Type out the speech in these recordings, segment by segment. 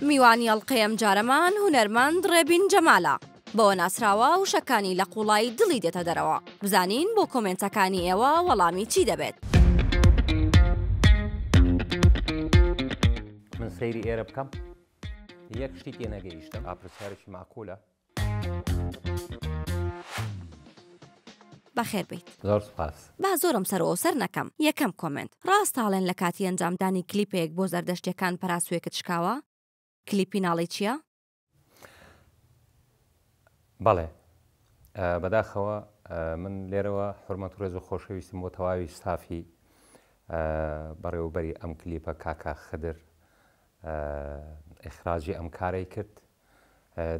میوانی ئەڵقەیەم جارەمان هونەرمەند ڕێبین جەمالە بۆ ناسراوە و شەکانی لە قوڵای دڵی دێتە دەرەوە. بزانین بۆ کۆمنتەکانی ئێوە وەڵامی چی دەبێت. من سەیری ئێرە بکەم یەک شتی تێ نەگەیشتم ئاپرسیارێکی معقولە. بەخێر بیت. زۆر سوپاس. با زۆرم سەرەوە سەر نەکەم. یەکەم کۆمنت ڕاستاڵێن لە کاتی ئەنجامدانی کلیپێک بۆ زەردەشتیەکان پەراسوێکت شکاوە؟ کلیپی ناڵی چییە؟ بەڵێ بەداخەوە من لێرەوە حورمەت و ڕێز و خۆشەویستم بۆ تەواوی ستافی بەڕێوەبەری ئەم کلیپە کاکا خدر ئیخراجی ئەم کارەی کرد.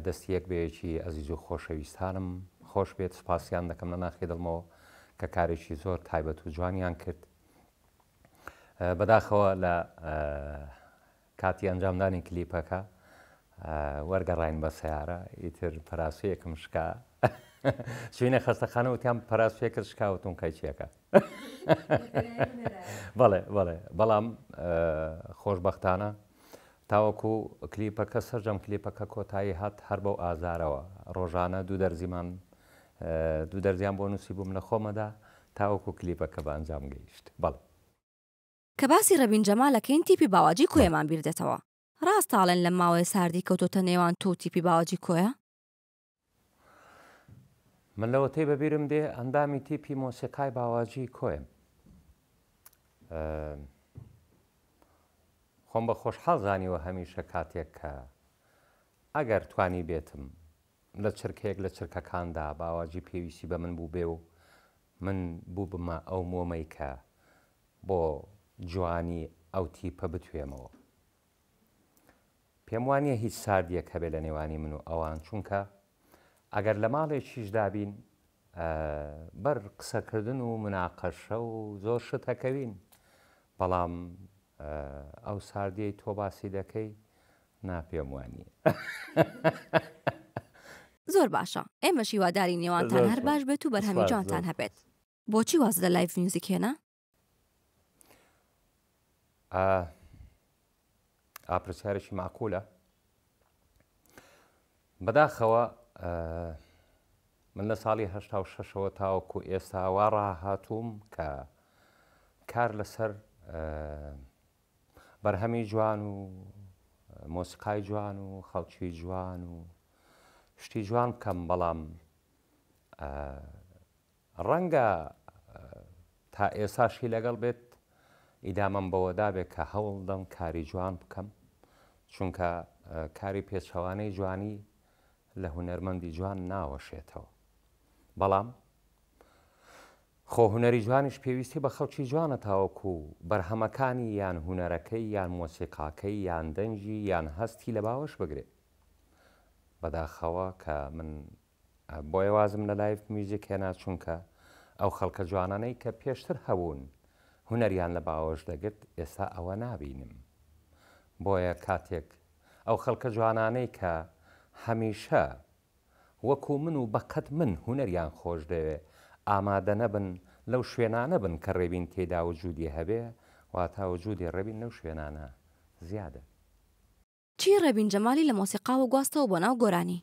دەستی یەک بەیەکی ئەزیز و خۆشەویستانم خۆش بێت، سوپاسیان دەکەم لە ناخی دڵمەوە کە کارێکی زۆر تایبەت و جوانیان کرد. بەداخەوە لە کاتی ئەنجامدانی کلیپەکە وەرگەڕین بە سیارە ئیتر پەراسویەکم شکا چوینە خەستەخانە وتیان پەراسویەکە شکاوتون کەیچیەکە. بەڵێ بەڵام خۆشبەختانە تاوەکو کلیپەکە سەرجەم کلیپەکە کۆتایی هات هەر بەو ئازارەوە ڕۆژانە دوو دەرزیان بۆ نووسی بووم لە خۆمەدا تاوەکو کلیپەکە بە ئەنجام گەیشت. بەڵێ کە باسی ڕەبین جەمالەکەین تیپی باواجی کۆیەمان بیردێتەوە. ڕاستاڵێن لە ماوەی ساردی کەوتۆتە نێوان تۆ تیپی باواجی کۆیە؟ من لەوەتەی بەبیرم دێ ئەندامی تیپی مۆسیقای باواجی کۆیم. خۆم بە خۆشحاڵ زانیوە هەمیشە کاتێک کە ئەگەر توانی بێتم لە چرکەیەک لە چرکەکاندا باواجی پێویستی بە من بوو بێ و من بوو بمە ئەو مۆمەی کە بۆ جوانی ئەو تیپە بتوێمەوە. پێم وانییە هیچ ساردیەک هەبێ لە نێوانی من و ئەوان، چونکە ئەگەر لە ماڵێکیش دابین بەر قسەکردن و مناقەشە و زۆر شتەکەوین، بەڵام ئەو ساردیەی تۆ باسی دەکەی ناپێم وانییە. زۆر باشە، ئێمەشی واداری نێوانتان هەر باش بێت و بەرهەمی جوانتان هەبێت. بۆچی واز لە لایڤ میوزیک هێنا؟ ئاپرسیارێکی معقولە. بەداخەوە من لە ساڵی 86ەوە تاوەکو ئێستا وا ڕاهاتووم کە کار لەسەر بەرهەمی جوان و مۆسیقای جوان و خەڵکی جوان و شتی جوان بکەم، بەڵام ڕەنگە تا ئێساشی لەگەڵ بێت ئیدامەم بەوەدا بێت کە هەوڵ دەم کاری جوان بکەم، چونکە کاری پێچەوانەی جوانی لە هونەرمەندی جوان ناوەشێتەوە. بەڵام خۆ هونەری جوانیش پێویستی بە خەڵکی جوانە تاوەکو بەرهەمەکانی یان هونەرەکەی یان مۆسیقاکەی یان دەنجی یان هەستی لە باوەش بگرێت. بەداخەوە کە من بۆیە وازم لە لایڤ میوزیک هێنا، چونکە ئەو خەڵکە جوانانەی کە پێشتر هەبوون هونەریان لە باوەش دەگرت ئێستا ئەوە نابینم. بۆیە کاتێک ئەو خەڵکە جوانانەی کە هەمیشە وەکو من و بەقەت من هونەریان خۆش دەوێ ئامادە نەبن لەو شوێنانە بن کە ڕێبین تێدا وجودی هەبێ، واتە وجودی ڕێبین لەو شوێنانە زیادە. چی ڕێبین جەمالی لە مۆسیقاوە گواستەوە بۆ ناو گۆرانی؟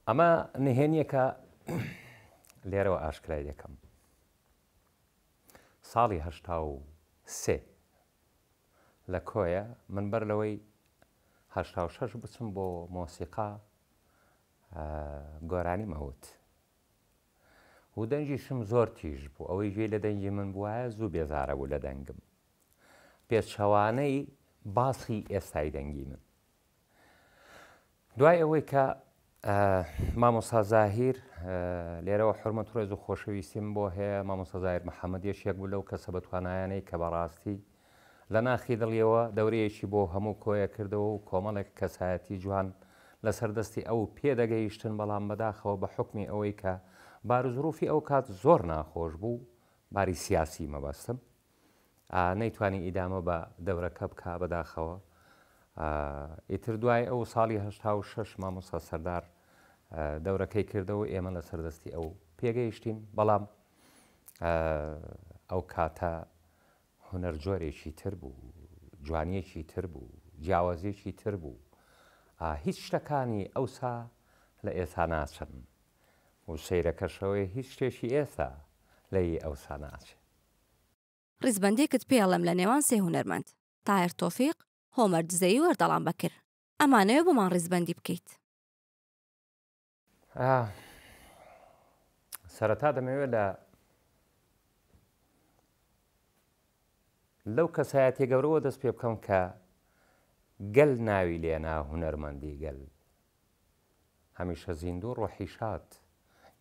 ئەمە نهێنیەکە لێرەوە ئاشکرای دەکەم. ساڵی 83 لە کۆیە من بەر لەوەی 86 بچم بۆ مۆسیقا گۆرانی مەوت و دەنجیشم زۆر تیژ بوو. ئەوەی گوێ لە دەنجی من بووایە زوو بێزارە بوو لە دەنگم، پێچەوانەی باسی ئێستای دەنگی من. دوای ئەوەی کە مامۆستا زاهیر لێرەوە حورمەت و ڕێز و خۆشەویستیم بۆ هەیە، مامۆستا زاهیر محەممەد یەک بوو لەو کەسە بە توانایانەی کە بەڕاستی لە ناخی دڵیەوە دەورەیەکی بۆ هەموو کۆیە کردەوە و کۆمەڵێک کەسایەتی جوان لەسەردەستی ئەو پێدەگەیشتن، بەڵام بەداخەوە بە حکمی ئەوەی کە بارزروفی ئەو کات زۆر ناخۆش بوو، باری سیاسی مەبەستم، نەیتوانی ئیدامە بە دەورەکە بکە. بەداخەوە ئیتر دوای ئەو ساڵی 86 مامۆستا سەردار دەورەکەی کردەوە، ئێمە لە سەردەستی ئەو پێگەیشتین، بەڵام ئەو کاتە هونەر جۆرێکی تر بوو، جوانیەکی تر بوو، جیاوازیەکی تر بوو. هیچ شتەکانی ئەوسا لە ئێستا ناچن و سەیرەکەشەوەی هیچ شتێکی ئێستا لەی ئەوسا ناچێت. ڕیزبەندێکت پێڵم لە نێوان سێ هونەرمەند تاهیر تۆفیق، هۆمەر دزەی و ئەردەڵان بەکر. ئەمانەوە بۆمان ڕیزبەندی بکەیت. سەرەتا دەمەوێت لەو کەسایەتی گەورەوە دەست پێ بکەم کە گەل ناوی لێنا هونەرمەندی گەل. هەمیشە زیندوو ڕۆحی شاد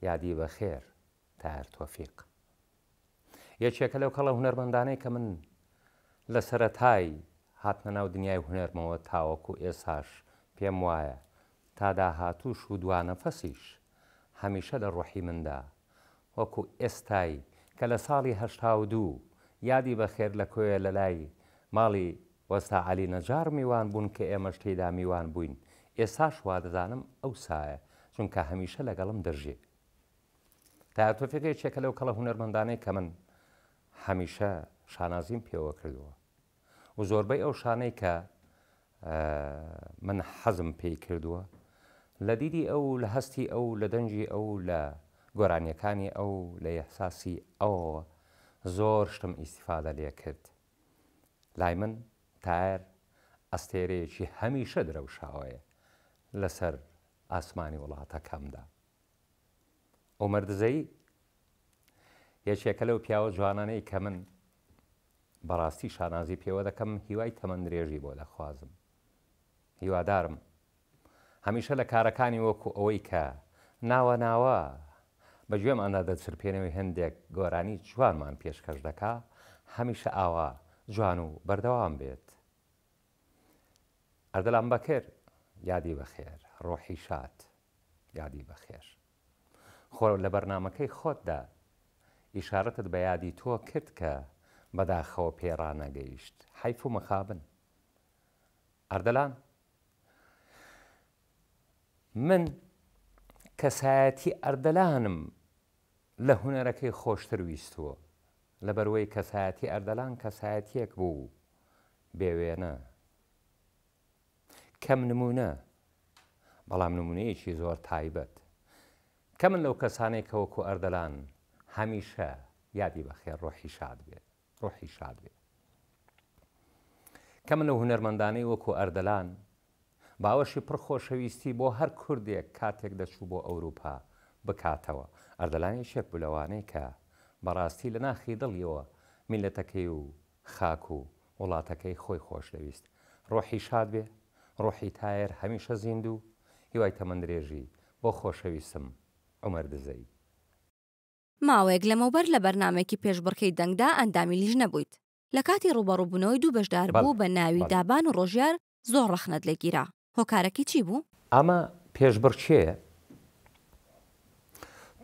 یادی بەخێر تاهیر تۆفیق. یەکێکە لەو کەڵە هونەرمەندانەی کە من لە سەرەتای هاتنە ناو دنیای هونەرمەوە تاوەکو ئێساش پێم وایە تا داهاتووش و دوانەفەسیش هەمیشە لە ڕۆحی مندا وەکو ئێستای کە لە ساڵی 82 یادی بەخێر لە کۆیە لە لای ماڵی وەستا عەلی نەجار میوان بوون کە ئێمەش تێیدا میوان بووین. ئێستاش وا دەزانم ئەو سایە چونکە هەمیشە لەگەڵم دەژێ. تاهیر تۆفیق یەکێکە لەو کەڵە هونەرمەندانەی کە من هەمیشە شانازیم پێوە کردووە و زۆربەی ئەو شانەی کە من حەزم پێی کردووە لە دیدی ئەو لە هەستی ئەو لە دەنجی ئەو لە گۆرانیەکانی ئەو لە ئێحساسی ئەوەوە زۆر شتم ئیستیفادە لێ کرد. لای من تاهیر ئەستێرەیەکی هەمیشە درەوشاوەیە لەسەر ئاسمانی وڵاتەکەمدا. هۆمەر دزەی یەکێکە لەو پیاوە جوانانەی کە من بەڕاستی شانازی پێوە دەکەم، هیوای تەمەند درێژی بۆ دەخوازم. هیوادارم هەمیشە لە کارەکانی وەکو ئەوەی کە ناوە بەگوێم ئەندا دەچرپێنەوەی هەندێک گۆرانی جوانمان پێشکەش دەکا، هەمیشە ئاوا جوان و بەردەوام بێت. ئەردەڵان بەکر یادی بەخێر، ڕۆحی شاد یادی بەخێر. خۆ لە بەرنامەکەی خۆتدا ئیشارەتت بە یادی تۆ کرد کە بەداخەوە پێڕانەگەیشت. حەیف و مەخابن. ئەردەڵان من کەسایەتی ئەردەلانم لە هونەرەکەی خۆشتر ویستووە لەبەرەوەی کەسایەتی ئەردەلان کەسایەتیەک بوو بێوێنە، کەم نمونە، بەڵام نمونەیەکی زۆر تایبەت کە من لەو کەسانەی کە وەکو ئەردەلان هەمیشە یادی بەخێر ڕۆحی شاد بێت، ڕۆحی شاد بێت. کە من لەو هونەرمەندانەی وەکو ئەردەلان باوەشی پڕ خۆشەویستی بۆ هەر کوردێک کاتێک دەچوو بۆ ئەوروپا بکاتەوە. ئەردەلان یەکێک بوو لەوانەی کە بەڕاستی لە ناخی دڵیەوە میلەتەکەی و خاک و وڵاتەکەی خۆی خۆش دەویست. ڕۆحی شاد بێ، ڕۆحی تاهیر هەمیشە زیندوو، هیوای تەمەند درێژی بۆ خۆشەویستم عومەر دزەی. ماوەیەک لەمەوبەر لە بەرنامێکی پێشبڕکەی دەنگدا ئەندامی لیژ نەبوویت. لە کاتی ڕوبەڕووبوونەوەی دوو بەشدار بوو بە ناوی دابان و ڕۆژیار زۆر ڕەخنەت لێگیرا. هۆکارەکەی چی بوو؟ ئەمە پێشبڕکێ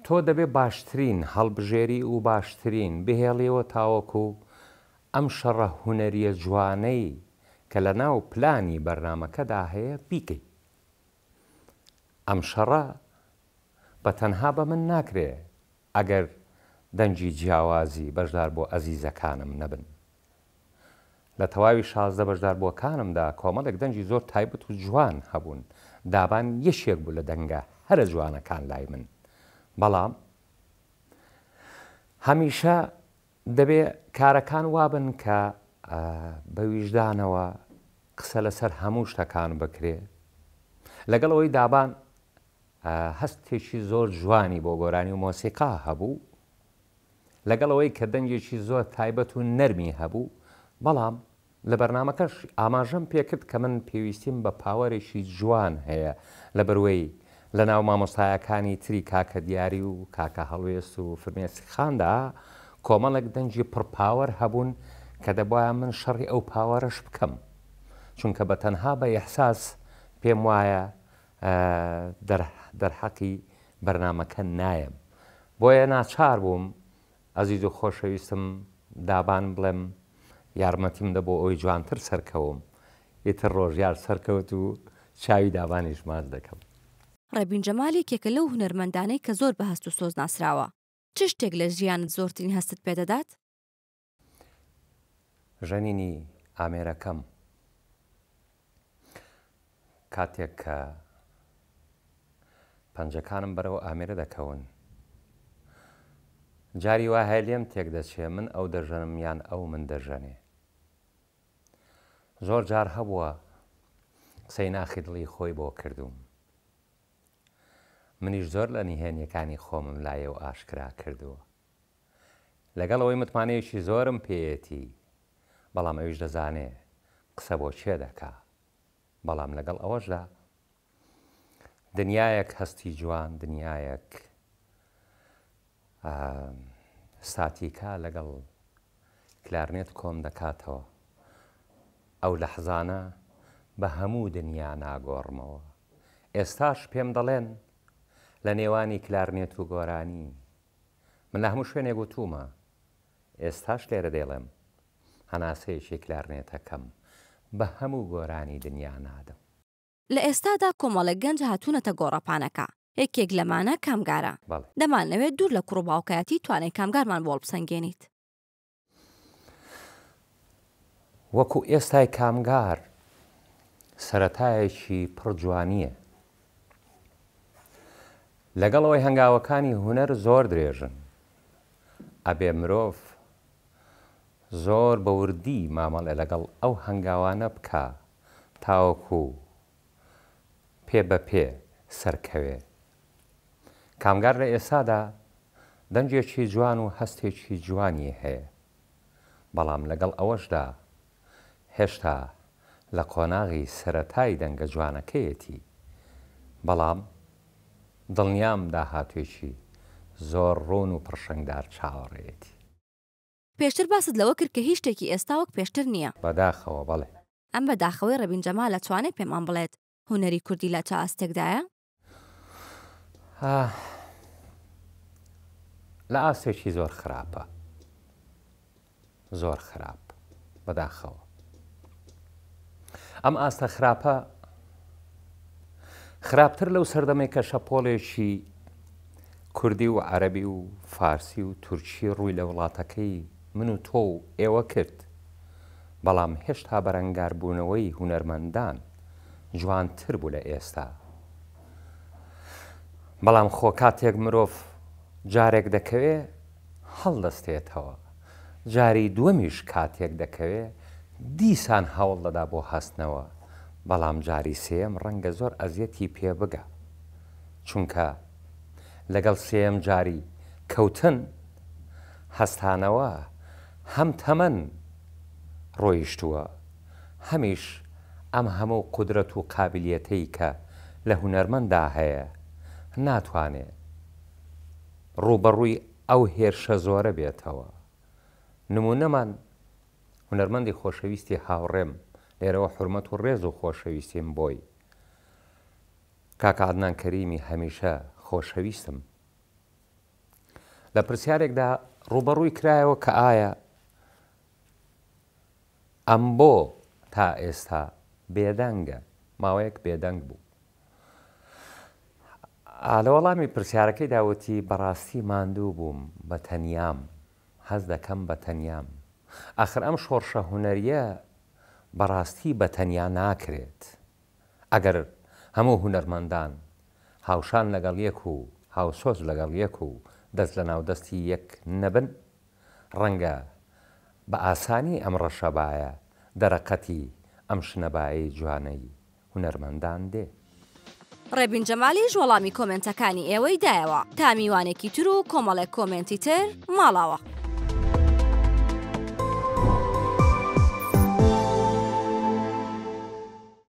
تۆ دەبێ باشترین هەڵبژێری و باشترین بهێڵیەوە تاوەکو ئەم شەڕە هونەریە جوانەی کە لە ناو پلانی بەرنامەکەدا هەیە بیکەیت. ئەم شەڕە بە تەنها بە من ناکرێ ئەگەر دەنجی جیاوازی بەشدار بۆ ئەزیزەکانم نەبن. لە تەواوی 16 بەشدار بۆکانمدا کۆمەڵێک دەنجی زۆر تایبەت و جوان هەبوون. دابان یەشێک بوو لە دەنگە هەرە جوانەکان لای من. بەڵام هەمیشە دەبێ کارەکان وابن کە بە ویژدانەوە قسە لەسەر هەموو شتەکان بکرێ. لەگەڵەوەی دابان هەستێکی زۆر جوانی بۆ گۆرانی و مۆسیقا هەبوو، لەگەڵەوەی کە دەنگێکی زۆر تایبەت و نەرمی هەبوو، بەڵام لە بەرنامەکەش ئاماژەم پێکرد کە من پێویستیم بە پاوەرێکی جوان هەیە لەبەروەی لە ناو مامۆستایەکانی تری کاکە دیاری و کاکە هەڵوێست و فرمێسی خاندا کۆمەڵێک دەنجی پڕپاوەر هەبوون کە دەبایە من شەڕی ئەو پاوەرەش بکەم، چونکە بە تەنها بە ئیحساس پێم وایە دەرحەقی بەرنامەکە نایم. بۆیە ناچار بووم ئەزیز و خۆشەویستم دابان بڵێم یارمەتیم دە بۆ ئەوی جوانتر سەرکەوم. ئیتر ڕۆژیار سەرکەوت و چاوی دابانیش ماچ دەکەم. ڕێبین جەمالی کێکە لەو هونەرمەندانەی کە زۆر بە هەست و سۆز ناسراوە. چ شتێک لە ژیانت زۆرترین هەستت پێدەدات؟ ژەنینی ئامێرەکەم کاتێک کە پەنجەکانم بەرەوە ئامێرە دەکەون جاری وا هەیە لێم تێک دەچێ من ئەو دەژەنم یان ئەو من دەژەنێ زۆر جار هەبووە قسەی ناخی دڵی خۆی بۆ کردووم منیش زۆر لە نهێنیەکانی خۆمم لایەوە ئاشکرا کردووە لەگەڵ ئەوەی متمانەیەکی زۆرم پێیەتی بەڵام ئەویش دەزانێ قسە بۆ چێ دەکا بەڵام لەگەڵ ئەوەشدا دنیایەک هەستی جوان دنیایەک ساتیکا لەگەڵ کلارنێت کۆم دەکاتەوە ئەو لەحزانە بە هەموو دنیا ناگۆڕمەوە ئێستاش پێم دەڵێن لە نێوانی کلارنێت و گۆرانی من لە هەموو شوێنێک گوتوومە ئێستاش لێرە دێڵێم هەناسەیەکی کلارنێتەکەم بە هەموو گۆرانی دنیا نادەم لە ئێستادا کۆمەڵێک گەنج هاتوونەتە گۆڕەپانەکە یەکێک لەمانە کامگارە دەمانەوێت دوور لە کوڕ و باوکایەتی توانێت کامگارمان بۆ بسەنگێنیت وەکو ئێستای کامگار سەرەتایەکی پڕ جوانیە لەگەڵەوەی هەنگاوەکانی هونەر زۆر درێژن ئەبێ مرۆڤ زۆر بە وردی مامەڵێ لەگەڵ ئەو هەنگاوانە بکە تاوەکو پێ بە پێ سەرکەوێ کامگار لە ئێستادا دەنجێکی جوان و هەستێکی جوانی هەیە بەڵام لەگەڵ ئەوەشدا هێشتا لە قۆناغی سەرەتای دەنگە جوانەکەیەتی بەڵام دڵنیام داهاتوێکی زۆر ڕۆن و پڕشنگدار چاوەڕێتی پێشتر باست لەوە کرد کە هیچ شتێکی ئێستا وەک پێشتر نییە بەداخەوە بەڵێ ئەم بەداخەوەی ڕەبین جەمال لەتوانێت پێمان بڵێت هونەری کوردی لە چ ئاستێکدایە؟ لە ئاستێکی زۆر خراپە زۆر خراپ بەداخەوە ئەم ئاستە خراپە خراپتر لەو سەردەمەی کە شەپۆڵێکی کوردی و عەرەبی و فارسی و تورکی ڕووی لە وڵاتەکەی من و تۆ و ئێوە کرد بەڵام هێشتا بەرەنگاربوونەوەی هونەرمەندان جوانتر بوو لە ئێستا بەڵام خۆ کاتێک مرۆڤ جارێک دەکەوێ هەڵدەستێتەوە جاری دووەمیش کاتێک دەکەوێ دیسان هەوڵ دەدا بۆ هەستنەوە بەڵام جاری سێم ڕەنگە زۆر ئەزیەتی پێ بگە چونکە لەگەڵ سێم جاری کەوتن هەستانەوە هەم تەمەن ڕۆیشتووە هەمیش ئەم هەموو قودرەت و قابلیەتەی کە لە هونەرمەندا هەیە ناتوانێت ڕوبەڕووی ئەو هێرشە زۆرە بێتەوە نمونەمان هونەرمەندی خۆشەویستی هاوڕێم لێرەوە حورمەت و ڕێز و خۆشەویستیم بۆی کاکە عەدنان کەریمی هەمیشە خۆشەویستم لە پرسیارێکدا ڕوبەڕووی کرایەوە کە ئایا ئەم بۆ تا ئێستا بێدەنگە ماوەیەک بێدەنگ بوو لە وەڵامی پرسیارەکەی داوەتی بەڕاستی ماندوو بووم بە تەنیام هەز دەکەم بە تەنیام ئاخر ئەم شۆڕشە هونەریە بەڕاستی بە تەنیا ناکرێت ئەگەر هەموو هونەرمەندان هاوشان لەگەڵ یەک و هاوسۆز لەگەڵ یەک و دەست لە ناودەستی یەک نەبن ڕەنگە بە ئاسانی ئەم ڕەشەبایە دەرەقەتی ئەم شنەبایی جوانەی هونەرمەندان دێ ڕێبین جەمالیش وەڵامی کۆمنتەکانی ئێوەی دایەوە تا میوانێکی تر و کۆمەڵێک کۆمنتی تر ماڵاوە